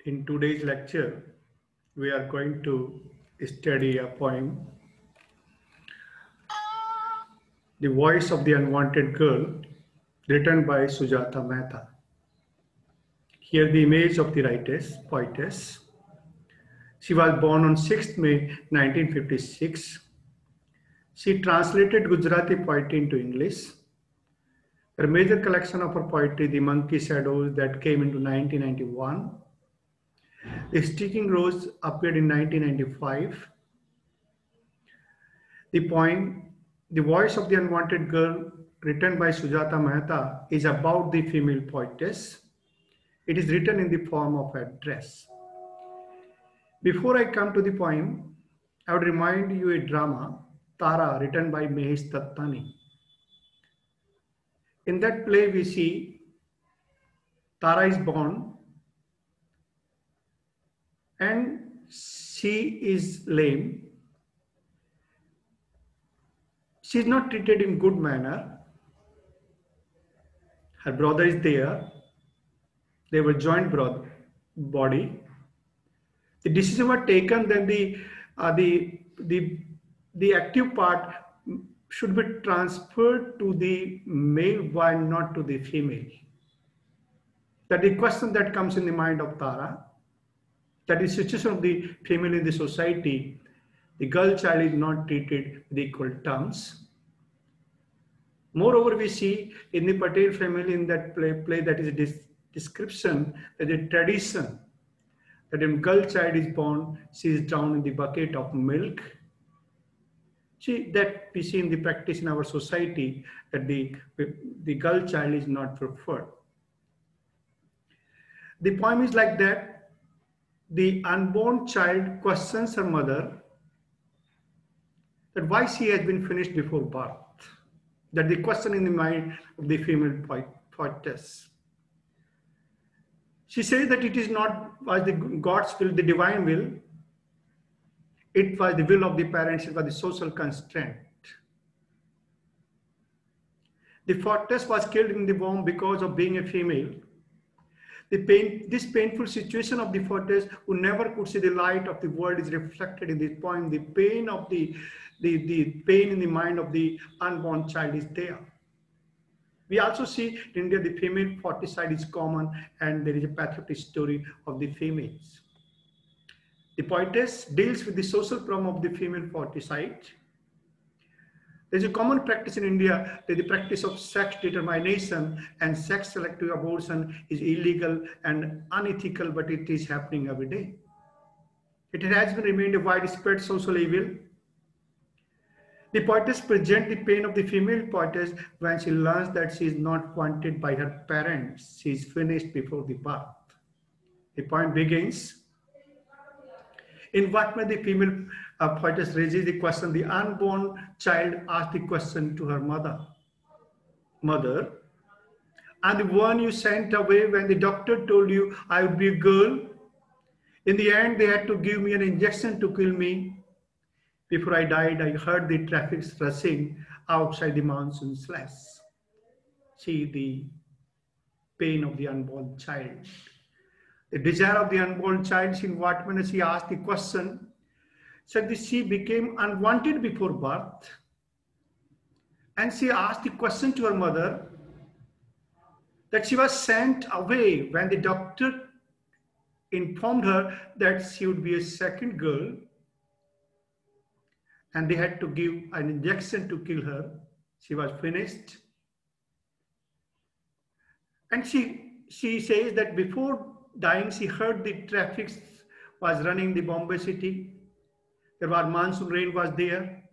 In today's lecture, we are going to study a poem, The Voice of the Unwanted Girl, written by Sujata Mehta. Here the image of the writer's poetess. She was born on 6th May 1956. She translated Gujarati poetry into English. Her major collection of her poetry, The Monkey Shadows, that came into 1991. The Sticking Rose appeared in 1995. The poem, The Voice of the Unwanted Girl, written by Sujata Mehta, is about the female poetess. It is written in the form of address. Before I come to the poem, I would remind you a drama, Tara, written by Mahesh Tattani. In that play, we see Tara is born and she is lame. She is not treated in good manner. Her brother is there. They were joint body. The decision was taken that the active part should be transferred to the male while not to the female. That the question that comes in the mind of Tara, that the situation of the female in the society, the girl child is not treated with equal terms. Moreover, we see in the Patel family in that play that is a description that a tradition that when girl child is born, she is drowned in the bucket of milk. See, that we see in the practice in our society that the girl child is not preferred. The poem is like that. The unborn child questions her mother that why she has been finished before birth. That the question in the mind of the female poetess. She says that it is not was the God's will, the divine will. It was the will of the parents, it was the social constraint. The poetess was killed in the womb because of being a female. This painful situation of the poetess who never could see the light of the world is reflected in this poem. The pain of the pain in the mind of the unborn child is there. We also see in India the female foeticide is common and there is a pathetic story of the females. The poetess deals with the social problem of the female foeticide. There is a common practice in India that the practice of sex determination and sex selective abortion is illegal and unethical, but it is happening every day. It has been remained a widespread social evil. The poetess presents the pain of the female poetess when she learns that she is not wanted by her parents. She is finished before the birth. The poem begins. In what way the female poetess raises the question, the unborn child asks the question to her mother. Mother, and the one you sent away when the doctor told you I would be a girl. In the end, they had to give me an injection to kill me. Before I died, I heard the traffic rushing outside the monsoon slash. See the pain of the unborn child. The desire of the unborn child, in what manner she asked the question, said that she became unwanted before birth. And she asked the question to her mother that she was sent away when the doctor informed her that she would be a second girl. And they had to give an injection to kill her. She was finished. And she says that before dying, she heard the traffic was running in the Bombay city. There was monsoon rain was there.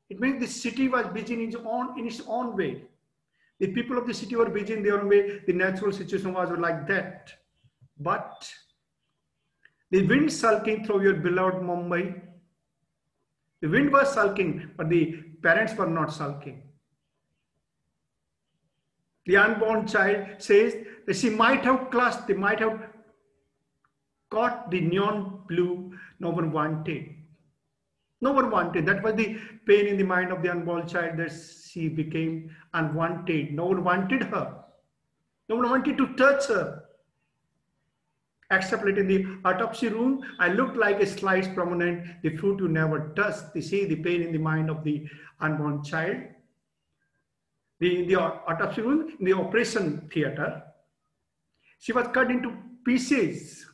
It means the city was busy in its own way. The people of the city were busy in their own way. The natural situation was like that. But the wind sulking through your beloved Mumbai. The wind was sulking, but the parents were not sulking. The unborn child says that she might have clutched, they might have caught the neon blue, no one wanted. No one wanted. That was the pain in the mind of the unborn child, that she became unwanted. No one wanted her. No one wanted to touch her. Except in the autopsy room, I looked like a slice prominent, the fruit you never touched. They see the pain in the mind of the unborn child. The autopsy room, in the operation theater, she was cut into pieces.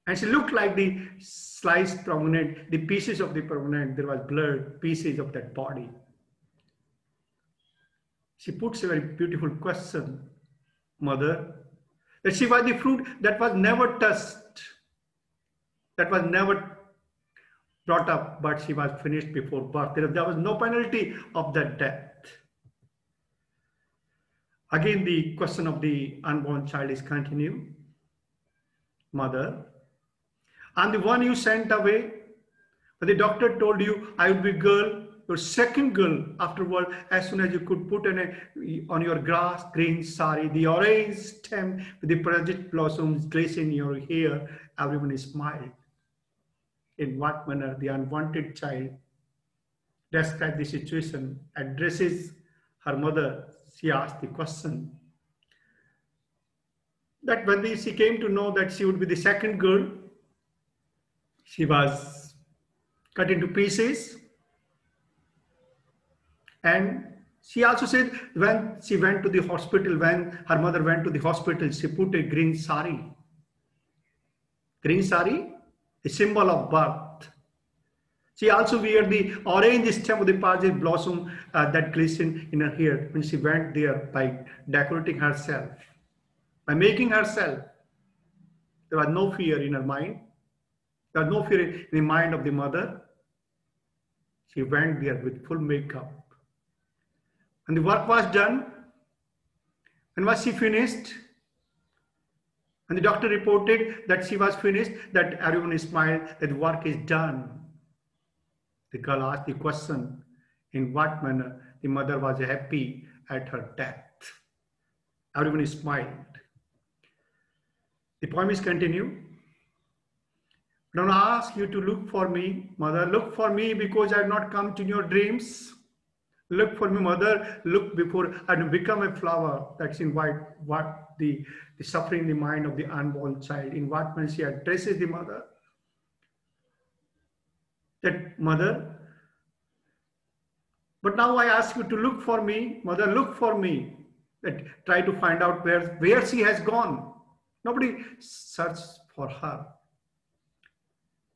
And she looked like the sliced prominent, the pieces of the prominent. There was blood, pieces of that body. She puts a very beautiful question, mother, that she was the fruit that was never touched, that was never brought up, but she was finished before birth. There was no penalty of that death. Again, the question of the unborn child is continued. Mother, I'm the one you sent away, but the doctor told you I would be girl, your second girl afterward, as soon as you could put on your grass green sari, the orange stem with the project blossoms glisten in your hair, everyone smiled. In what manner the unwanted child describes the situation, addresses her mother. She asked the question that when she came to know that she would be the second girl, she was cut into pieces. And she also said when she went to the hospital, when her mother went to the hospital, she put a green sari. Green sari, a symbol of birth. She also wore the orange stem of the parsley blossom that glistened in her hair when she went there by decorating herself, by making herself. There was no fear in her mind. There was no fear in the mind of the mother. She went there with full makeup. And the work was done. And was she finished? And the doctor reported that she was finished, that everyone smiled, that the work is done. The girl asked the question, in what manner the mother was happy at her death. Everyone smiled. The poem is continued. Don't ask you to look for me, mother. Look for me because I have not come to your dreams. Look for me, mother. Look before I become a flower. That's in what the suffering in the mind of the unborn child. In what manner she addresses the mother. That mother, but now I ask you to look for me, mother, look for me. That try to find out where she has gone. Nobody searched for her.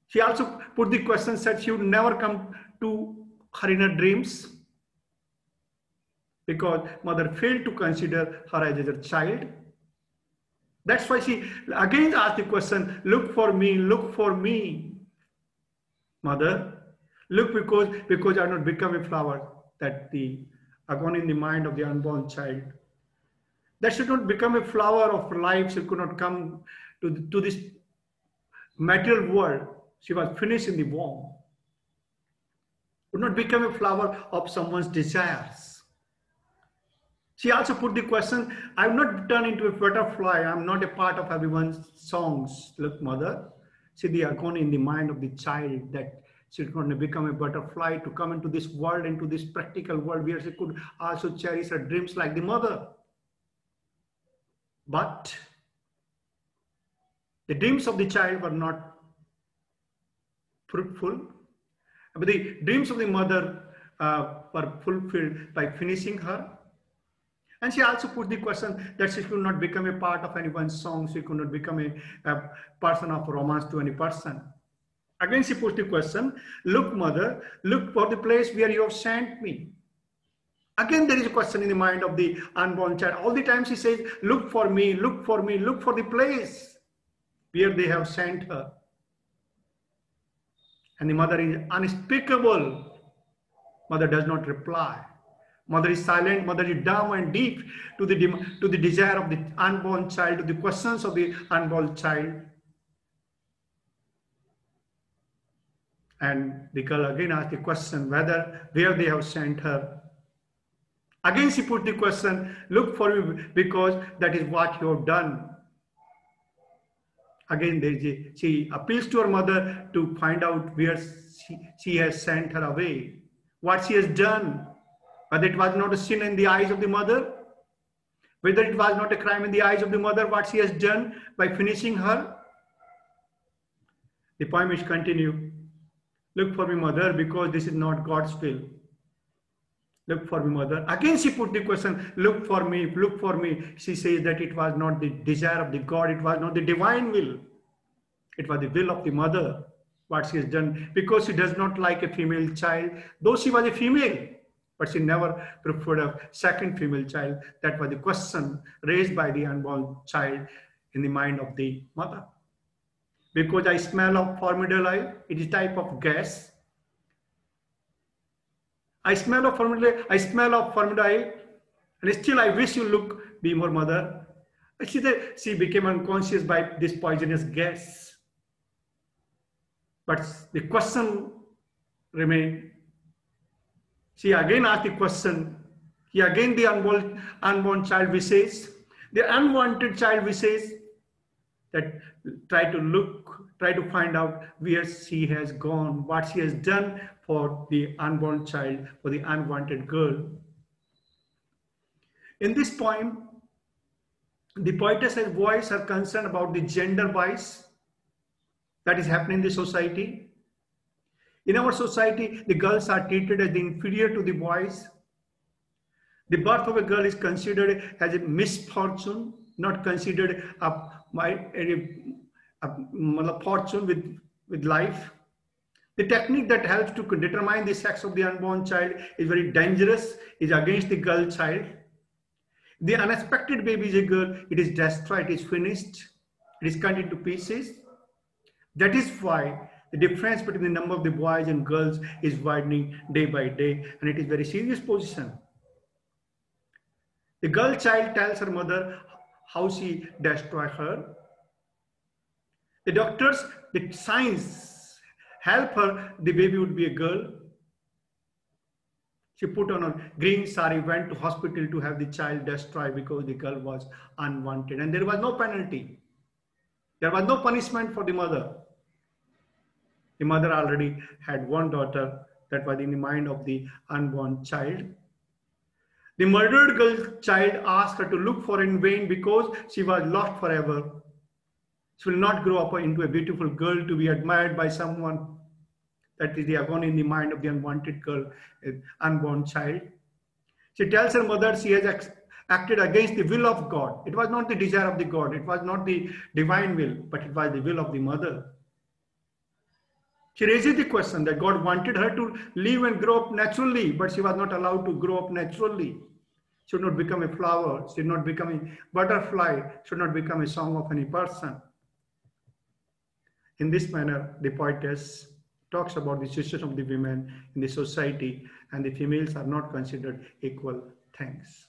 She also put the question that she would never come to her in her dreams because mother failed to consider her as a child. That's why she again asked the question, look for me, mother. Look because I have not become a flower. That the agony in the mind of the unborn child. That should not become a flower of life. She could not come to this material world. She was finished in the womb. Would not become a flower of someone's desires. She also put the question, I will not turn into a butterfly. I am not a part of everyone's songs. Look, mother, see the agony in the mind of the child that she could not become a butterfly to come into this world, into this practical world where she could also cherish her dreams like the mother. But the dreams of the child were not fruitful. But the dreams of the mother were fulfilled by finishing her. And she also put the question that she could not become a part of anyone's song. She could not become a person of romance to any person. Again, she put the question, look, mother, look for the place where you have sent me. Again, there is a question in the mind of the unborn child. All the time she says, look for me, look for me, look for the place where they have sent her. And the mother is unspeakable. Mother does not reply. Mother is silent, mother is dumb and deaf to the desire of the unborn child, to the questions of the unborn child. And the girl again asked the question where they have sent her. Again she put the question, look for me because that is what you have done. Again she appeals to her mother to find out where she has sent her away, what she has done. But it was not a sin in the eyes of the mother. Whether it was not a crime in the eyes of the mother what she has done by finishing her. The poem is continued. Look for me, mother, because this is not God's will. Look for me, mother. Again she put the question, look for me, look for me. She says that it was not the desire of the God, it was not the divine will. It was the will of the mother, what she has done, because she does not like a female child, though she was a female, but she never preferred a second female child. That was the question raised by the unborn child in the mind of the mother. Because I smell of formaldehyde, it is a type of gas. I smell of formaldehyde, and still I wish you be more mother. She became unconscious by this poisonous gas. But the question remained. She again asked the question. He again the unborn child wishes, the unwanted child wishes, that try to find out where she has gone, what she has done for the unborn child, for the unwanted girl. In this poem, the poetess has voiced her concern about the gender bias that is happening in the society. In our society, the girls are treated as inferior to the boys. The birth of a girl is considered as a misfortune, not considered a fortune with life. The technique that helps to determine the sex of the unborn child is very dangerous, is against the girl child. The unexpected baby is a girl, it is destroyed, it is finished, it is cut into pieces. That is why the difference between the number of the boys and girls is widening day by day, and it is very serious position. The girl child tells her mother how she destroyed her. The doctors, the science help her, the baby would be a girl. She put on a green sari, went to hospital to have the child destroyed because the girl was unwanted. And there was no penalty. There was no punishment for the mother. The mother already had one daughter that was in the mind of the unborn child. The murdered girl child asked her to look for in vain because she was lost forever. She will not grow up into a beautiful girl to be admired by someone. That is the agony in the mind of the unwanted girl, unborn child. She tells her mother she has acted against the will of God. It was not the desire of the God. It was not the divine will, but it was the will of the mother. She raises the question that God wanted her to live and grow up naturally, but she was not allowed to grow up naturally. She should not become a flower, should not become a butterfly, should not become a song of any person. In this manner, the poetess talks about the situation of the women in the society, and the females are not considered equal things.